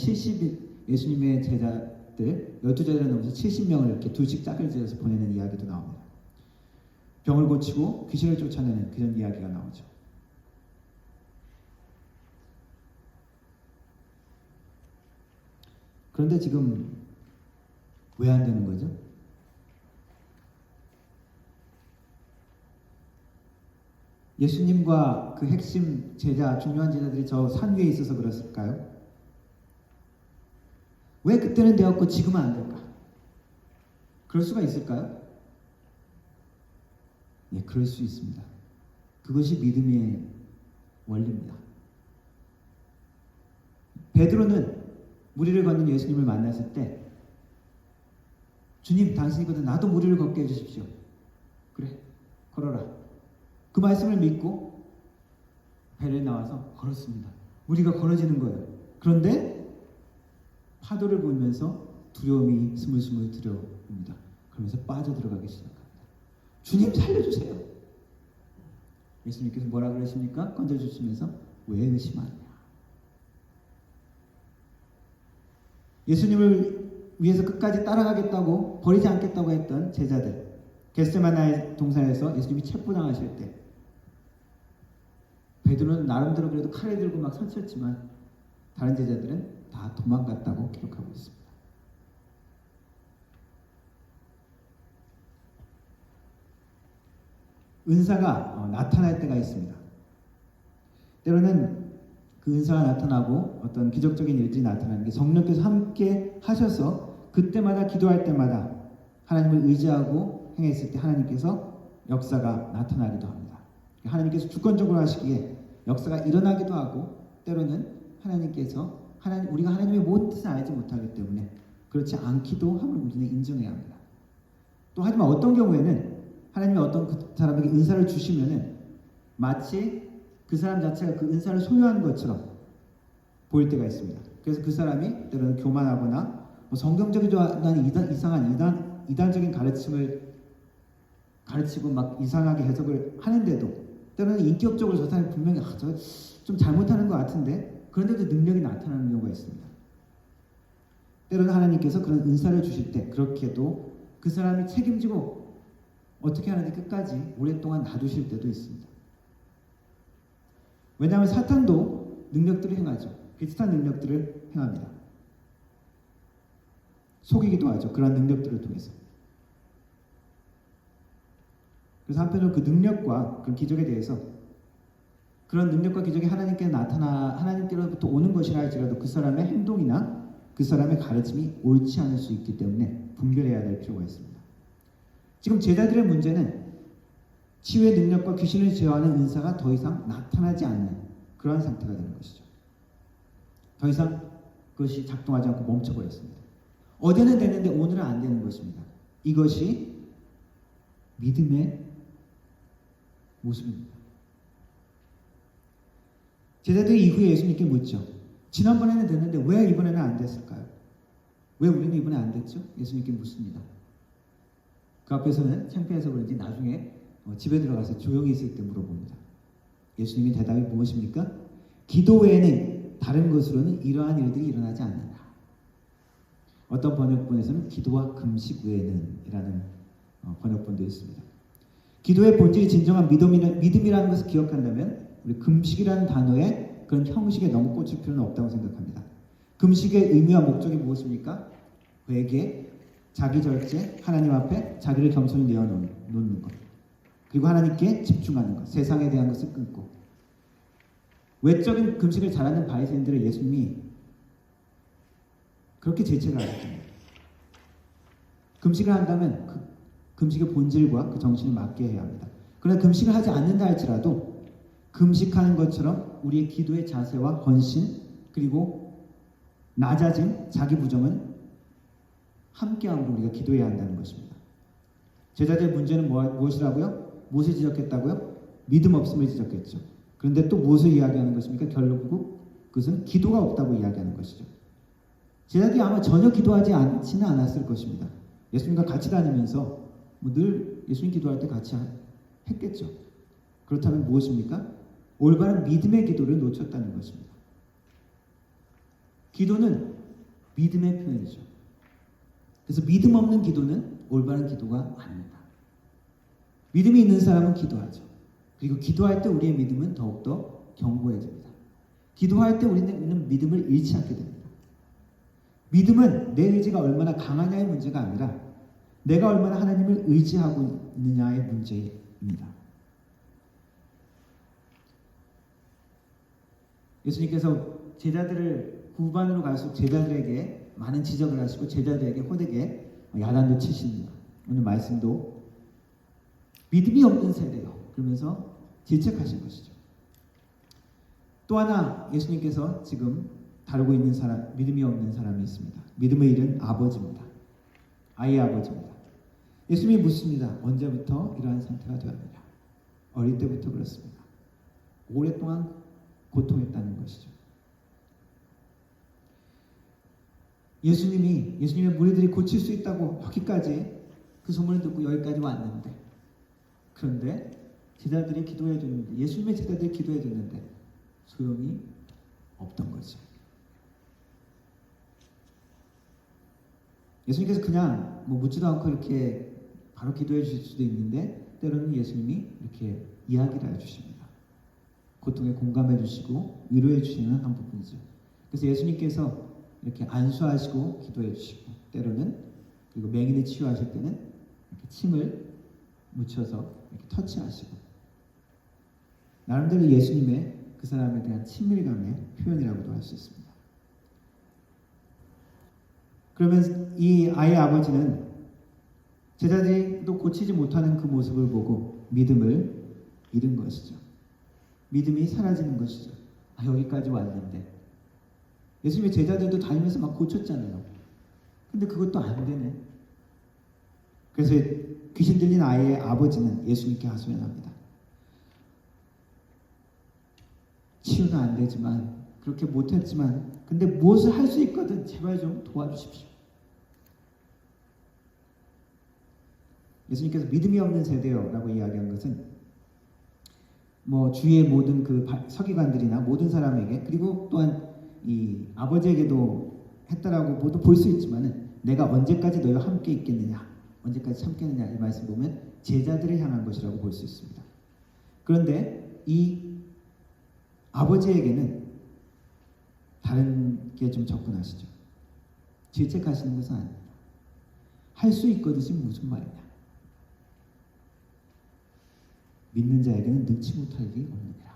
예수님의 제자들 12제자를 넘어서 70명을 이렇게 둘씩 짝을 지어서 보내는 이야기도 나옵니다. 병을 고치고 귀신을 쫓아내는 그런 이야기가 나오죠. 그런데 지금 왜 안 되는 거죠? 예수님과 그 핵심 제자, 중요한 제자들이 저 산 위에 있어서 그랬을까요? 왜 그때는 되었고 지금은 안 될까? 그럴 수가 있을까요? 네, 그럴 수 있습니다. 그것이 믿음의 원리입니다. 베드로는 무리를 걷는 예수님을 만났을 때 주님, 당신이거든 나도 무리를 걷게 해주십시오. 그래, 걸어라. 그 말씀을 믿고 배를 나와서 걸었습니다. 무리가 걸어지는 거예요. 그런데 파도를 보면서 두려움이 스물스물 들어옵니다. 그러면서 빠져들어가기 시작합니다. 주님 살려주세요. 예수님께서 뭐라 그러십니까? 건져주시면서 왜 의심하느냐. 예수님을 위해서 끝까지 따라가겠다고 버리지 않겠다고 했던 제자들, 겟세마나의 동산에서 예수님이 체포당하실 때 베드로는 나름대로 그래도 칼을 들고 막 설쳤지만 다른 제자들은 다 도망갔다고 기록하고 있습니다. 은사가 나타날 때가 있습니다. 때로는 그 은사가 나타나고 어떤 기적적인 일들이 나타나는 게 성령께서 함께 하셔서 그때마다 기도할 때마다 하나님을 의지하고 행했을 때 하나님께서 역사가 나타나기도 합니다. 하나님께서 주권적으로 하시기에 역사가 일어나기도 하고 때로는 하나님께서 우리가 하나님의 모든 뜻을 알지 못하기 때문에 그렇지 않기도 함을 우리는 인정해야 합니다. 또 하지만 어떤 경우에는 하나님이 어떤 그 사람에게 은사를 주시면은 마치 그 사람 자체가 그 은사를 소유한 것처럼 보일 때가 있습니다. 그래서 그 사람이 때로는 교만하거나 성경적이지 않은 이상한 이단적인 가르침을 가르치고 막 이상하게 해석을 하는데도 때로는 인격적으로 저 사람이 분명히 저 좀 잘못하는 것 같은데 그런데도 능력이 나타나는 경우가 있습니다. 때로는 하나님께서 그런 은사를 주실 때 그렇게도 그 사람이 책임지고 어떻게 하는지 끝까지 오랫동안 놔두실 때도 있습니다. 왜냐하면 사탄도 능력들을 행하죠. 비슷한 능력들을 행합니다. 속이기도 하죠. 그런 능력들을 통해서. 그래서 한편으로 그 능력과 그 기적에 대해서 그런 능력과 기적이 하나님께로부터 오는 것이라 할지라도 그 사람의 행동이나 그 사람의 가르침이 옳지 않을 수 있기 때문에 분별해야 될 필요가 있습니다. 지금 제자들의 문제는 치유의 능력과 귀신을 제어하는 은사가 더 이상 나타나지 않는 그러한 상태가 되는 것이죠. 더 이상 그것이 작동하지 않고 멈춰버렸습니다. 어제는 되는데 오늘은 안 되는 것입니다. 이것이 믿음의 모습입니다. 제자들이 이후에 예수님께 묻죠. 지난번에는 됐는데 왜 이번에는 안 됐을까요? 왜 우리는 이번에 안 됐죠? 예수님께 묻습니다. 그 앞에서는 창피해서 그런지 나중에 집에 들어가서 조용히 있을 때 물어봅니다. 예수님의 대답이 무엇입니까? 기도 외에는 다른 것으로는 이러한 일들이 일어나지 않는다. 어떤 번역본에서는 기도와 금식 외에는 이라는 번역본도 있습니다. 기도의 본질이 진정한 믿음이라는 것을 기억한다면 우리 금식이라는 단어의 그런 형식에 너무 꽂힐 필요는 없다고 생각합니다. 금식의 의미와 목적이 무엇입니까? 회개, 자기 절제, 하나님 앞에 자기를 겸손히 내어놓는 것, 그리고 하나님께 집중하는 것, 세상에 대한 것을 끊고. 외적인 금식을 잘하는 바리새인들을 예수님이 그렇게 질책을 하셨습니다. 금식을 한다면 그 금식의 본질과 그 정신을 맞게 해야 합니다. 그러나 금식을 하지 않는다 할지라도 금식하는 것처럼 우리의 기도의 자세와 헌신 그리고 낮아짐, 자기 부정은 함께함으로 우리가 기도해야 한다는 것입니다. 제자들의 문제는 무엇이라고요? 무엇을 지적했다고요? 믿음 없음을 지적했죠. 그런데 또 무엇을 이야기하는 것입니까? 결국 그것은 기도가 없다고 이야기하는 것이죠. 제자들이 아마 전혀 기도하지 않지는 않았을 것입니다. 예수님과 같이 다니면서 늘 예수님 기도할 때 같이 했겠죠. 그렇다면 무엇입니까? 올바른 믿음의 기도를 놓쳤다는 것입니다. 기도는 믿음의 표현이죠. 그래서 믿음 없는 기도는 올바른 기도가 아닙니다. 믿음이 있는 사람은 기도하죠. 그리고 기도할 때 우리의 믿음은 더욱더 견고해집니다. 기도할 때 우리는 믿음을 잃지 않게 됩니다. 믿음은 내 의지가 얼마나 강하냐의 문제가 아니라 내가 얼마나 하나님을 의지하고 있느냐의 문제입니다. 예수님께서 제자들을 후반으로 갈수록 제자들에게 많은 지적을 하시고 제자들에게 호되게 야단도 치십니다. 오늘 말씀도 믿음이 없는 세대요. 그러면서 질책하신 것이죠. 또 하나 예수님께서 지금 다루고 있는 사람, 믿음이 없는 사람이 있습니다. 믿음의 잃은 아버지입니다. 아이의 아버지입니다. 예수님이 묻습니다. 언제부터 이러한 상태가 되었느냐? 어릴 때부터 그렇습니다. 오랫동안 고통했다는 것이죠. 예수님의 무리들이 고칠 수 있다고 여기까지 그 소문을 듣고 여기까지 왔는데, 그런데 제자들이 기도해 줬는데, 예수님의 제자들이 기도해 줬는데 소용이 없던 거죠. 예수님께서 그냥 묻지도 않고 이렇게 바로 기도해 주실 수도 있는데, 때로는 예수님이 이렇게 이야기를 해주십니다. 고통에 공감해 주시고 위로해 주시는 한 부분이죠. 그래서 예수님께서 이렇게 안수하시고 기도해 주시고, 때로는 그리고 맹인을 치유하실 때는 이렇게 침을 묻혀서 이렇게 터치하시고, 나름대로 예수님의 그 사람에 대한 친밀감의 표현이라고도 할 수 있습니다. 그러면 이 아이의 아버지는 제자들도 고치지 못하는 그 모습을 보고 믿음을 잃은 것이죠. 믿음이 사라지는 것이죠. 여기까지 왔는데, 예수님의 제자들도 다니면서 막 고쳤잖아요. 근데 그것도 안 되네. 그래서 귀신 들린 아이의 아버지는 예수님께 하소연합니다. 치유는 안 되지만, 그렇게 못했지만, 근데 무엇을 할 수 있거든 제발 좀 도와주십시오. 예수님께서 믿음이 없는 세대요라고 이야기한 것은 주위의 모든 그 서기관들이나 모든 사람에게, 그리고 또한 이 아버지에게도 했다라고 모두 볼 수 있지만은, 내가 언제까지 너희와 함께 있겠느냐, 언제까지 참겠느냐, 이 말씀 보면 제자들을 향한 것이라고 볼 수 있습니다. 그런데 이 아버지에게는 다른 게 좀 접근하시죠. 질책하시는 것은 아닙니다. 할 수 있거든이 무슨 말이냐. 믿는 자에게는 능치 못할 일이 없느니라.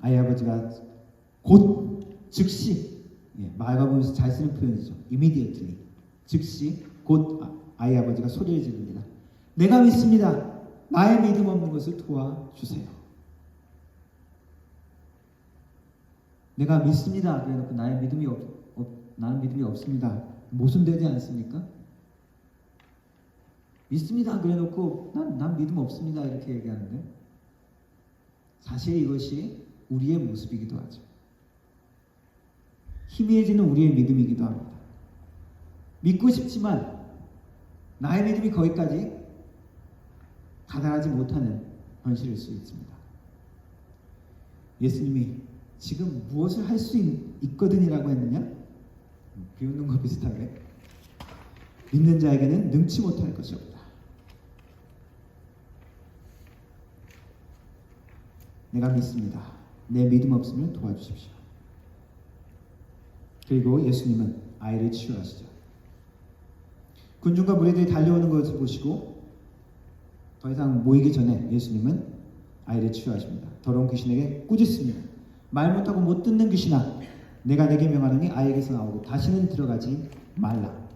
아이 아버지가 곧 즉시, 마가복음에서 잘 쓰는 표현이죠. immediately, 즉시 곧 아이 아버지가 소리를 지릅니다. 내가 믿습니다. 나의 믿음 없는 것을 도와주세요. 내가 믿습니다. 그래놓고 나는 믿음이 없습니다. 모순되지 않습니까? 믿습니다. 그래놓고 난 믿음 없습니다. 이렇게 얘기하는데 사실 이것이 우리의 모습이기도 하죠. 희미해지는 우리의 믿음이기도 합니다. 믿고 싶지만 나의 믿음이 거기까지 다다르지 못하는 현실일 수 있습니다. 예수님이 지금 무엇을 할 수 있거든이라고 했느냐? 비웃는 것 비슷하게 믿는 자에게는 능치 못할 것이 없다. 내가 믿습니다. 내 믿음 없으면 도와주십시오. 그리고 예수님은 아이를 치유하시죠. 군중과 무리들이 달려오는 것을 보시고 더 이상 모이기 전에 예수님은 아이를 치유하십니다. 더러운 귀신에게 꾸짖습니다. 말 못하고 못 듣는 귀신아, 내가 내게 명하노니 아이에게서 나오고 다시는 들어가지 말라.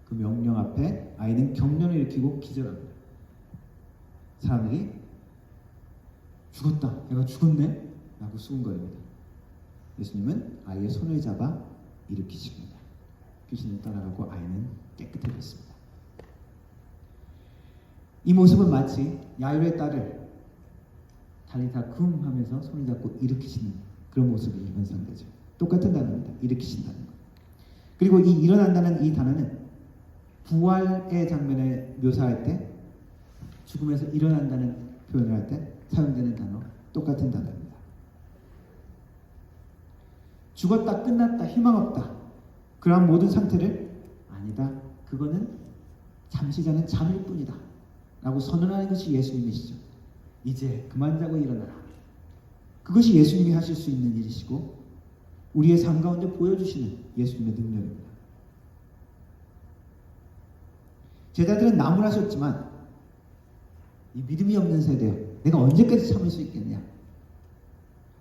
그 명령 앞에 아이는 경련을 일으키고 기절합니다. 사람들이 죽었다, 내가 죽었네 라고 수군거립니다. 예수님은 아이의 손을 잡아 일으키십니다. 귀신은 떠나가고 아이는 깨끗해졌습니다. 이 모습은 마치 야이로의 딸을 달리다 쿵 하면서 손을 잡고 일으키시는 그런 모습이 연상되죠. 똑같은 단어입니다. 일으키신다는 것. 그리고 이 일어난다는 이 단어는 부활의 장면을 묘사할 때, 죽음에서 일어난다는 표현을 할 때 사용되는 단어, 똑같은 단어입니다. 죽었다, 끝났다, 희망 없다, 그러한 모든 상태를 아니다, 그거는 잠시 자는 잠일 뿐이다 라고 선언하는 것이 예수님이시죠. 이제 그만 자고 일어나라. 그것이 예수님이 하실 수 있는 일이시고 우리의 삶 가운데 보여주시는 예수님의 능력입니다. 제자들은 나무라셨지만 이 믿음이 없는 세대, 내가 언제까지 참을 수 있겠냐?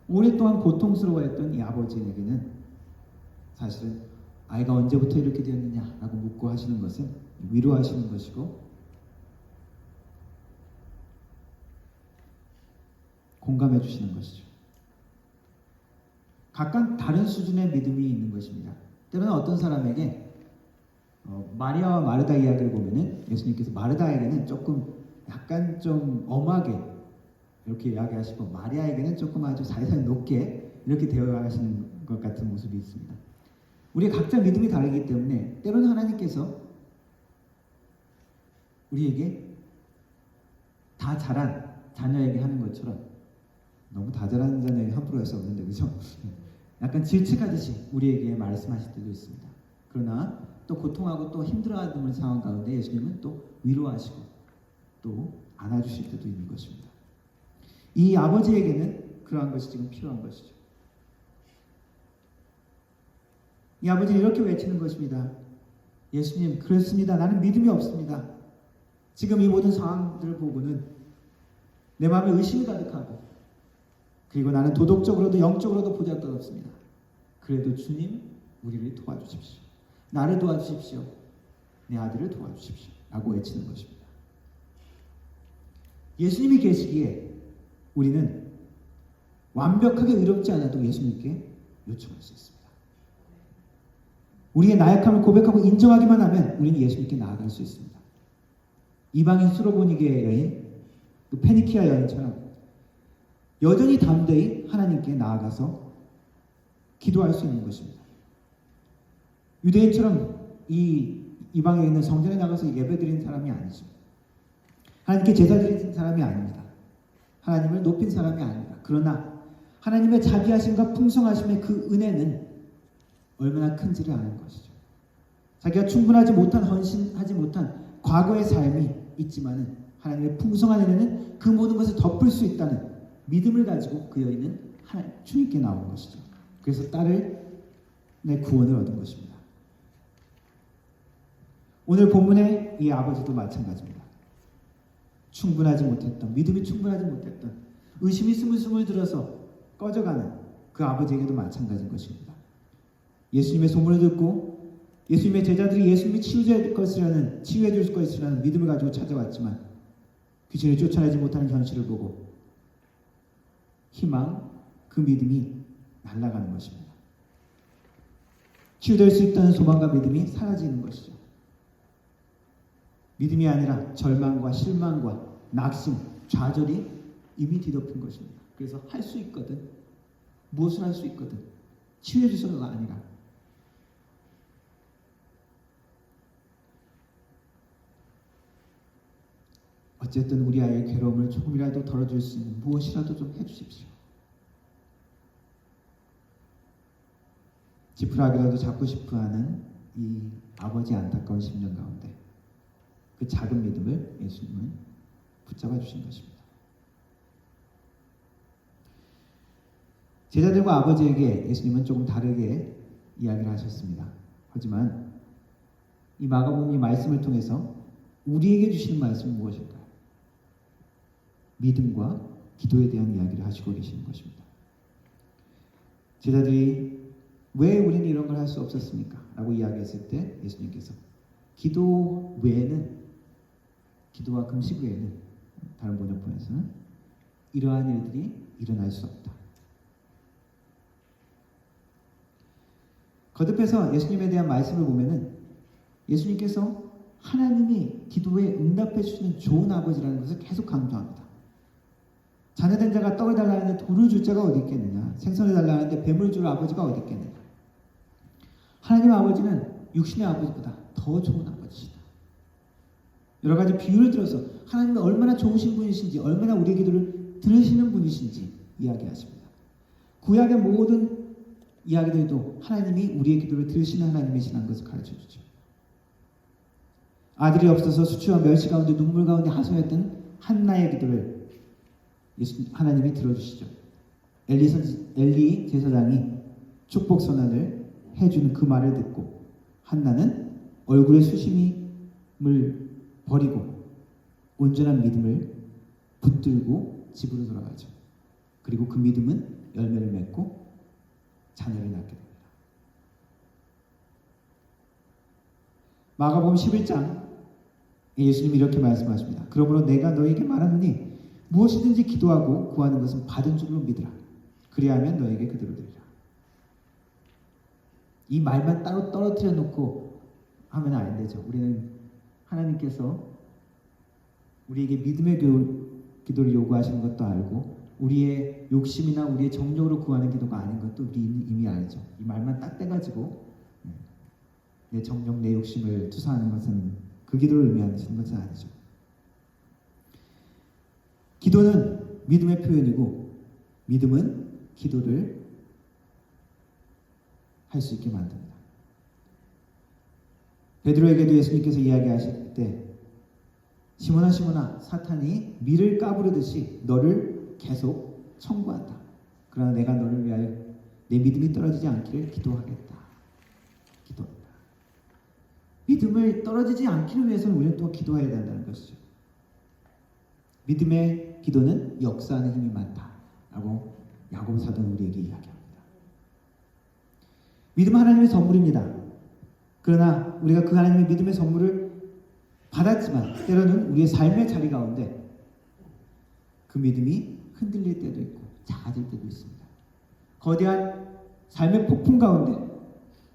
오랫동안 고통스러워했던 이 아버지에게는 사실은 아이가 언제부터 이렇게 되었느냐라고 묻고 하시는 것은 위로하시는 것이고 공감해 주시는 것이죠. 각각 다른 수준의 믿음이 있는 것입니다. 때로는 어떤 사람에게 마리아와 마르다 이야기를 보면은 예수님께서 마르다에게는 조금 약간 좀 엄하게 이렇게 이야기하시고 마리아에게는 조금 아주 살살 높게 이렇게 대화하시는 것 같은 모습이 있습니다. 우리 각자 믿음이 다르기 때문에 때로는 하나님께서 우리에게 다 자란 자녀에게 하는 것처럼, 너무 다 자란 자녀에게 함부로 할 수 없는데 그죠? 약간 질책하듯이 우리에게 말씀하실 때도 있습니다. 그러나 또 고통하고 또 힘들어하는 상황 가운데 예수님은 또 위로하시고 또 안아주실 때도 있는 것입니다. 이 아버지에게는 그러한 것이 지금 필요한 것이죠. 이 아버지는 이렇게 외치는 것입니다. 예수님, 그렇습니다. 나는 믿음이 없습니다. 지금 이 모든 상황들을 보고는 내 마음에 의심이 가득하고, 그리고 나는 도덕적으로도 영적으로도 보잘것없습니다. 그래도 주님, 우리를 도와주십시오. 나를 도와주십시오. 내 아들을 도와주십시오. 라고 외치는 것입니다. 예수님이 계시기에 우리는 완벽하게 의롭지 않아도 예수님께 요청할 수 있습니다. 우리의 나약함을 고백하고 인정하기만 하면 우리는 예수님께 나아갈 수 있습니다. 이방인 수로보니게 여인, 또 페니키아 여인처럼 여전히 담대히 하나님께 나아가서 기도할 수 있는 것입니다. 유대인처럼 이 이방에 있는 성전에 나가서 예배드리는 사람이 아니죠. 하나님께 제사 드리는 사람이 아닙니다. 하나님을 높인 사람이 아닙니다. 그러나 하나님의 자비하심과 풍성하심의 그 은혜는 얼마나 큰지를 아는 것이죠. 자기가 충분하지 못한, 헌신하지 못한 과거의 삶이 있지만은 하나님의 풍성한 은혜는 그 모든 것을 덮을 수 있다는 믿음을 가지고 그 여인은 주님께 나온 것이죠. 그래서 딸의 구원을 얻은 것입니다. 오늘 본문의 이 아버지도 마찬가지입니다. 충분하지 못했던, 믿음이 충분하지 못했던, 의심이 스물스물 들어서 꺼져가는 그 아버지에게도 마찬가지인 것입니다. 예수님의 소문을 듣고 예수님의 제자들이 예수님이 치유해 줄 것이라는 믿음을 가지고 찾아왔지만 귀신을 쫓아내지 못하는 현실을 보고 희망, 그 믿음이 날아가는 것입니다. 치유될 수 있다는 소망과 믿음이 사라지는 것이죠. 믿음이 아니라 절망과 실망과 낙심, 좌절이 이미 뒤덮인 것입니다. 그래서 할 수 있거든, 무엇을 할 수 있거든, 치유해 주소서가 아니라 어쨌든 우리 아이의 괴로움을 조금이라도 덜어줄 수 있는 무엇이라도 좀 해주십시오. 지푸라기라도 잡고 싶어하는 이 아버지의 안타까운 심령 가운데 그 작은 믿음을 예수님은 붙잡아 주신 것입니다. 제자들과 아버지에게 예수님은 조금 다르게 이야기를 하셨습니다. 하지만 이 마가복음 이 말씀을 통해서 우리에게 주시는 말씀은 무엇일까요? 믿음과 기도에 대한 이야기를 하시고 계시는 것입니다. 제자들이 왜 우리는 이런 걸 할 수 없었습니까? 라고 이야기했을 때 예수님께서 기도 외에는, 기도와 금식 외에는, 다른 번역본에서는 이러한 일들이 일어날 수 없다. 거듭해서 예수님에 대한 말씀을 보면은 예수님께서 하나님이 기도에 응답해 주시는 좋은 아버지라는 것을 계속 강조합니다. 자녀된 자가 떡을 달라 하는데 돌을 줄 자가 어디 있겠느냐, 생선을 달라 하는데 뱀을 줄 아버지가 어디 있겠느냐. 하나님 아버지는 육신의 아버지보다 더 좋은 아버지시다. 여러 가지 비유를 들어서 하나님이 얼마나 좋으신 분이신지, 얼마나 우리의 기도를 들으시는 분이신지 이야기하십니다. 구약의 모든 이야기들도 하나님이 우리의 기도를 들으시는 하나님이시라는 것을 가르쳐주죠. 아들이 없어서 수치와 멸시 가운데 눈물 가운데 하소했던 한나의 기도를 하나님이 들어주시죠. 엘리 제사장이 축복 선언을 해주는 그 말을 듣고 한나는 얼굴에 수심을 버리고 온전한 믿음을 붙들고 집으로 돌아가죠. 그리고 그 믿음은 열매를 맺고 자녀를 낳게 됩니다. 마가복음 11장 예수님이 이렇게 말씀하십니다. 그러므로 내가 너에게 말하노니 무엇이든지 기도하고 구하는 것은 받은 줄로 믿으라. 그리하면 너에게 그대로 되리라. 이 말만 따로 떨어뜨려 놓고 하면 안 되죠. 우리는 하나님께서 우리에게 믿음의 기도를 요구하시는 것도 알고 우리의 욕심이나 우리의 정력으로 구하는 기도가 아닌 것도 우리 이미 알죠. 이 말만 딱 떼가지고 내 정력, 내 욕심을 투사하는 것은 그 기도를 의미하는 것은 아니죠. 기도는 믿음의 표현이고 믿음은 기도를 할 수 있게 만듭니다. 베드로에게도 예수님께서 이야기하실 때 시몬아 시몬아 사탄이 밀을 까부르듯이 너를 계속 청구한다. 그러나 내가 너를 위하여 내 믿음이 떨어지지 않기를 기도하겠다. 기도한다. 믿음을 떨어지지 않기를 위해서는 우리는 또 기도해야 된다는 것이죠. 믿음의 기도는 역사하는 힘이 많다라고 야고보 사도는 우리에게 이야기합니다. 믿음은 하나님의 선물입니다. 그러나 우리가 그 하나님의 믿음의 선물을 받았지만 때로는 우리의 삶의 자리 가운데 그 믿음이 흔들릴 때도 있고 작아질 때도 있습니다. 거대한 삶의 폭풍 가운데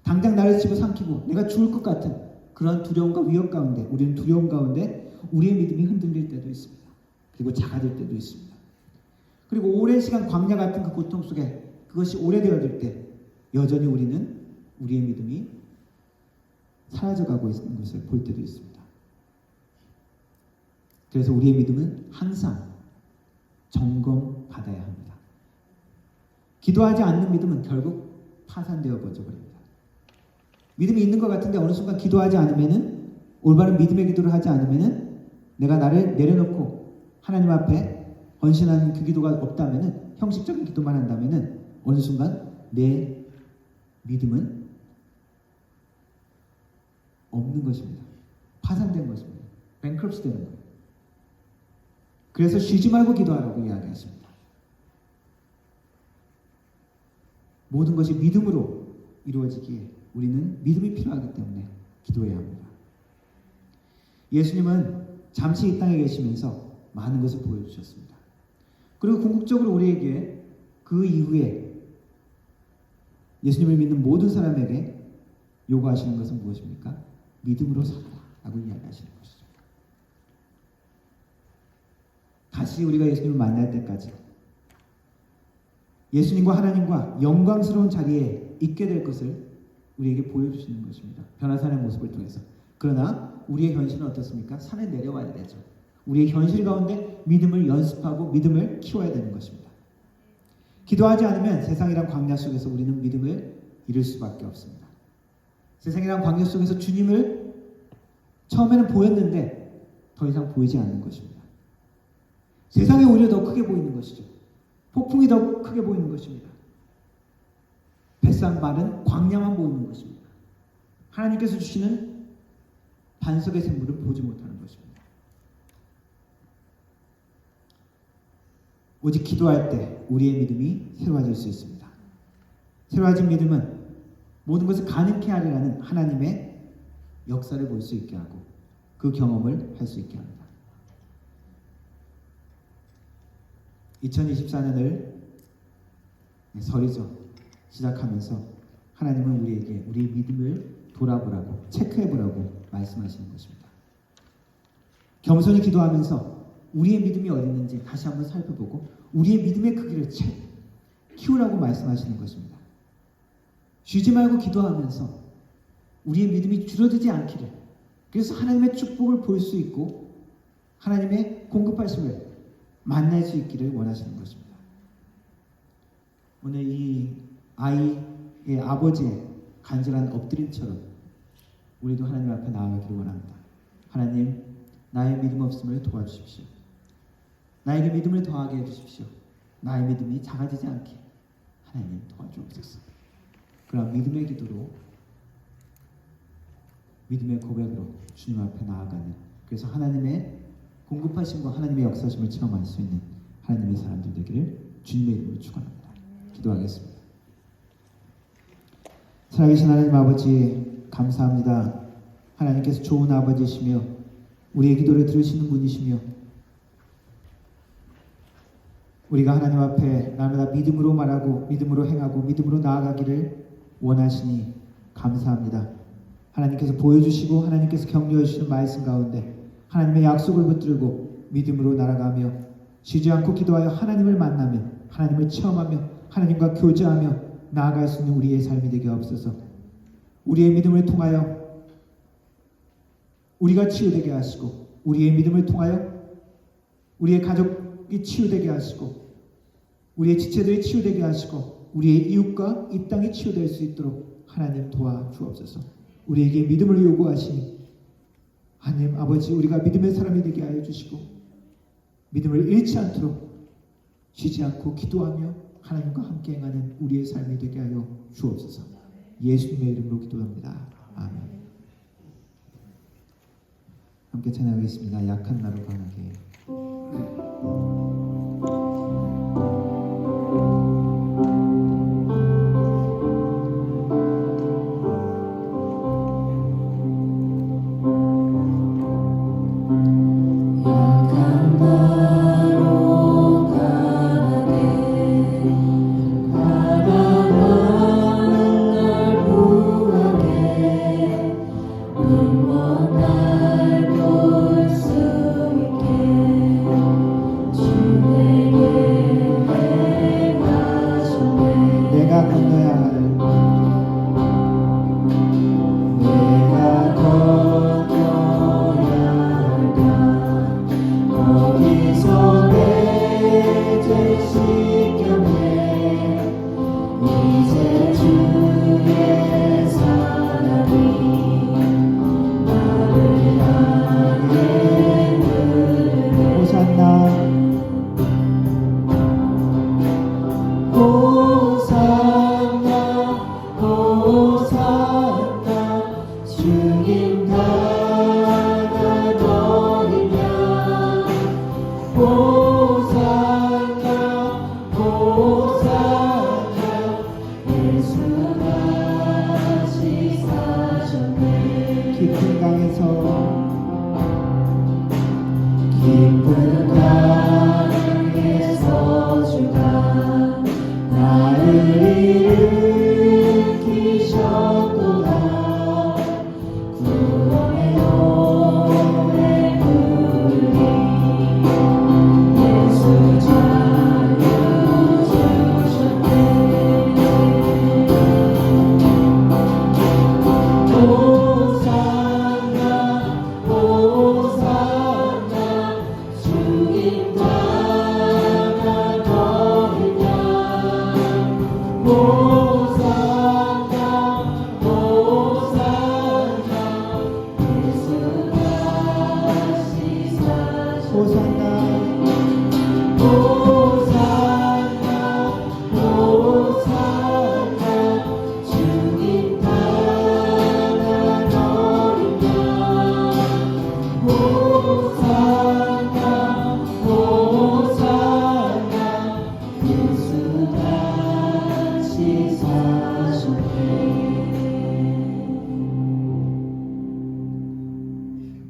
당장 나를 집어삼키고 내가 죽을 것 같은 그런 두려움과 위협 가운데 우리는 두려움 가운데 우리의 믿음이 흔들릴 때도 있습니다. 그리고 작아질 때도 있습니다. 그리고 오랜 시간 광야 같은 그 고통 속에 그것이 오래되어질 때 여전히 우리는 우리의 믿음이 사라져가고 있는 것을 볼 때도 있습니다. 그래서 우리의 믿음은 항상 점검받아야 합니다. 기도하지 않는 믿음은 결국 파산되어 버립니다. 믿음이 있는 것 같은데 어느 순간 기도하지 않으면은 올바른 믿음의 기도를 하지 않으면은 내가 나를 내려놓고 하나님 앞에 헌신하는 그 기도가 없다면은 형식적인 기도만 한다면은 어느 순간 내 믿음은 없는 것입니다. 파산된 것입니다. 뱅크럽시 되는 거예요. 그래서 쉬지 말고 기도하라고 이야기했습니다. 모든 것이 믿음으로 이루어지기에 우리는 믿음이 필요하기 때문에 기도해야 합니다. 예수님은 잠시 이 땅에 계시면서 많은 것을 보여주셨습니다. 그리고 궁극적으로 우리에게 그 이후에 예수님을 믿는 모든 사람에게 요구하시는 것은 무엇입니까? 믿음으로 살아라 라고 이야기하시는 것이죠. 다시 우리가 예수님을 만날 때까지 예수님과 하나님과 영광스러운 자리에 있게 될 것을 우리에게 보여주시는 것입니다. 변화산의 모습을 통해서. 그러나 우리의 현실은 어떻습니까? 산에 내려와야 되죠. 우리의 현실 가운데 믿음을 연습하고 믿음을 키워야 되는 것입니다. 기도하지 않으면 세상이란 광야 속에서 우리는 믿음을 잃을 수밖에 없습니다. 세상이란 광야 속에서 주님을 처음에는 보였는데 더 이상 보이지 않는 것입니다. 세상이 오히려 더 크게 보이는 것이죠. 폭풍이 더 크게 보이는 것입니다. 뱃산 마른 광야만 보이는 것입니다. 하나님께서 주시는 반석의 샘물을 보지 못하는 것입니다. 오직 기도할 때 우리의 믿음이 새로워질 수 있습니다. 새로워진 믿음은 모든 것을 가능케 하리라는 하나님의 역사를 볼 수 있게 하고 그 경험을 할 수 있게 합니다. 2024년을 설이죠. 시작하면서 하나님은 우리에게 우리의 믿음을 돌아보라고 체크해보라고 말씀하시는 것입니다. 겸손히 기도하면서 우리의 믿음이 어디 있는지 다시 한번 살펴보고 우리의 믿음의 크기를 키우라고 말씀하시는 것입니다. 쉬지 말고 기도하면서 우리의 믿음이 줄어들지 않기를, 그래서 하나님의 축복을 볼 수 있고 하나님의 공급하심을 만날 수 있기를 원하시는 것입니다. 오늘 이 아이의 아버지의 간절한 엎드림처럼 우리도 하나님 앞에 나아가기를 원합니다. 하나님, 나의 믿음 없음을 도와주십시오. 나에게 믿음을 더하게 해주십시오. 나의 믿음이 작아지지 않게 하나님 도와주옵소서. 그런 믿음의 기도로, 믿음의 고백으로 주님 앞에 나아가는, 그래서 하나님의 공급하심과 하나님의 역사심을 체험할 수 있는 하나님의 사람들 되기를 주님의 이름으로 축원합니다. 기도하겠습니다. 살아계신 하나님 아버지, 감사합니다. 하나님께서 좋은 아버지시며 우리의 기도를 들으시는 분이시며 우리가 하나님 앞에 날마다 믿음으로 말하고 믿음으로 행하고 믿음으로 나아가기를 원하시니 감사합니다. 하나님께서 보여주시고 하나님께서 격려해 주시는 말씀 가운데 하나님의 약속을 붙들고 믿음으로 날아가며 쉬지 않고 기도하여 하나님을 만나며 하나님을 체험하며 하나님과 교제하며 나아갈 수 있는 우리의 삶이 되게 하옵소서. 우리의 믿음을 통하여 우리가 치유되게 하시고 우리의 믿음을 통하여 우리의 가족이 치유되게 하시고 우리의 지체들이 치유되게 하시고 우리의 이웃과 이 땅이 치유될 수 있도록 하나님 도와주옵소서. 우리에게 믿음을 요구하시니 하나님 아버지, 우리가 믿음의 사람이 되게 하여 주시고 믿음을 잃지 않도록 쉬지 않고 기도하며 하나님과 함께 행하는 우리의 삶이 되게 하여 주옵소서. 예수님의 이름으로 기도합니다. 아멘. 함께 찬양하겠습니다. 약한 나로 강하게. 깊은 강에서 주가 나를 일으키셨도다. 구원의 노래 부르리. 예수 자유 주셨네. 호산나 호산나 주님 나가 거리냐. 호산나 호산나 예수 다시 사셨네. 호산나 호산나 주님 나가 거리냐. 호산나 호산나 예수 다시 사셨네.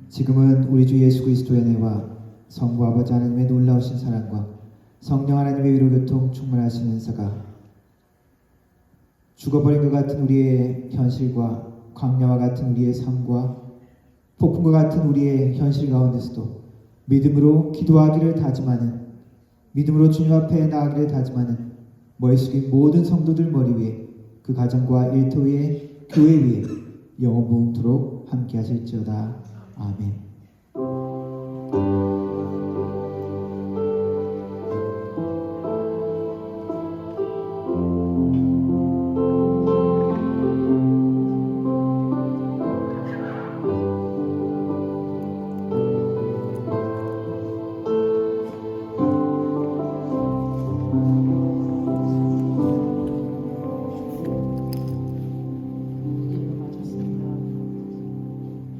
지금은 우리 주 예수 그리스도의 은혜와 성부 아버지 하나님의 놀라우신 사랑과 성령 하나님의 위로 교통 충만하신 은사가 죽어버린 것 같은 우리의 현실과 광야와 같은 우리의 삶과 폭풍과 같은 우리의 현실 가운데서도 믿음으로 기도하기를 다짐하는, 믿음으로 주님 앞에 나아가기를 다짐하는 머릿속의 모든 성도들 머리 위에, 그 가정과 일터 위에, 교회 위에 영원 무궁토록 함께 하실지어다. 아멘.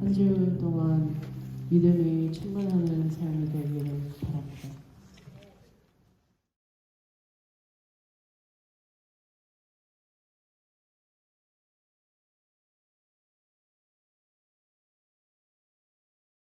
한 주 동안 믿음이 충만하는 삶이 되기를 바랍니다.